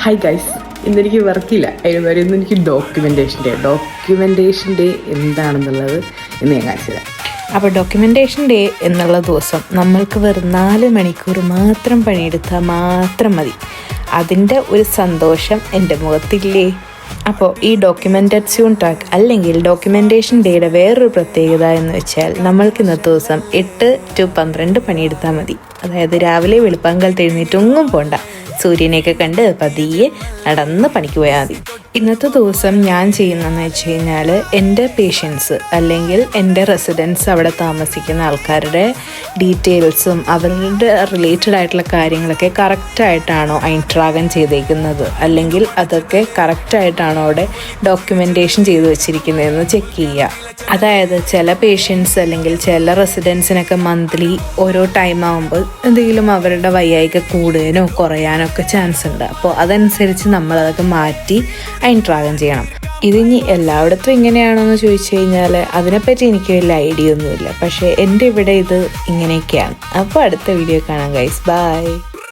Hi guys, ഇന്നെനിക്ക് വർക്കില്ല. അതിന് വരെ ഇന്ന് എനിക്ക് ഡോക്യുമെൻറ്റേഷൻ ഡേ എന്താണെന്നുള്ളത് ഇന്ന് ഞാൻ കാണിച്ചു തരാം. അപ്പോൾ ഡോക്യുമെൻറ്റേഷൻ ഡേ എന്നുള്ള ദിവസം നമ്മൾക്ക് വെറും 4 മണിക്കൂർ മാത്രം പണിയെടുത്താൽ മാത്രം മതി. അതിൻ്റെ ഒരു സന്തോഷം എൻ്റെ മുഖത്തില്ലേ? അപ്പോൾ ഈ ഡോക്യുമെൻറ്റേഷൻ ട്രാക്ക് അല്ലെങ്കിൽ ഡോക്യുമെൻറ്റേഷൻ ഡേയുടെ വേറൊരു പ്രത്യേകത എന്ന് വെച്ചാൽ നമ്മൾക്ക് ഇന്നത്തെ ദിവസം 8 to 12 പണിയെടുത്താൽ മതി. അതായത് രാവിലെ വെളുപ്പാങ്കാലത്ത് എഴുന്നേറ്റൊന്നും പോണ്ട, സൂര്യനെയൊക്കെ കണ്ട് പതിയെ നടന്ന് പണിക്ക് പോയാൽ മതി. ഇന്നത്തെ ദിവസം ഞാൻ ചെയ്യുന്നതെന്ന് വെച്ച് കഴിഞ്ഞാൽ എൻ്റെ പേഷ്യൻസ് അല്ലെങ്കിൽ എൻ്റെ റെസിഡൻസ് അവിടെ താമസിക്കുന്ന ആൾക്കാരുടെ ഡീറ്റെയിൽസും അവരുടെ റിലേറ്റഡ് ആയിട്ടുള്ള കാര്യങ്ങളൊക്കെ കറക്റ്റായിട്ടാണോ ഐൻട്രാഗൻ ചെയ്തേക്കുന്നത്, അല്ലെങ്കിൽ അതൊക്കെ കറക്റ്റായിട്ടാണോ അവിടെ ഡോക്യുമെൻറ്റേഷൻ ചെയ്ത് വെച്ചിരിക്കുന്നതെന്ന് ചെക്ക് ചെയ്യുക. അതായത് ചില പേഷ്യൻസ് അല്ലെങ്കിൽ ചില റെസിഡൻസിനൊക്കെ മന്ത്ലി ഓരോ ടൈം ആകുമ്പോൾ എന്തെങ്കിലും അവരുടെ വയ്യായിക കൂടുകയോ കുറയാനോ ഒക്കെ ചാൻസ് ഉണ്ട്. അപ്പോൾ അതനുസരിച്ച് നമ്മളതൊക്കെ മാറ്റി ഐൻട്രാഗൻ ചെയ്യണം. ഇതിനി എല്ലായിടത്തും ഇങ്ങനെയാണോ എന്ന് ചോദിച്ചു കഴിഞ്ഞാൽ അതിനെപ്പറ്റി എനിക്ക് വലിയ ഐഡിയ ഒന്നുമില്ല. പക്ഷേ എൻ്റെ ഇവിടെ ഇത് ഇങ്ങനെയൊക്കെയാണ്. അപ്പോൾ അടുത്ത വീഡിയോ കാണാം ഗൈസ്, ബൈ.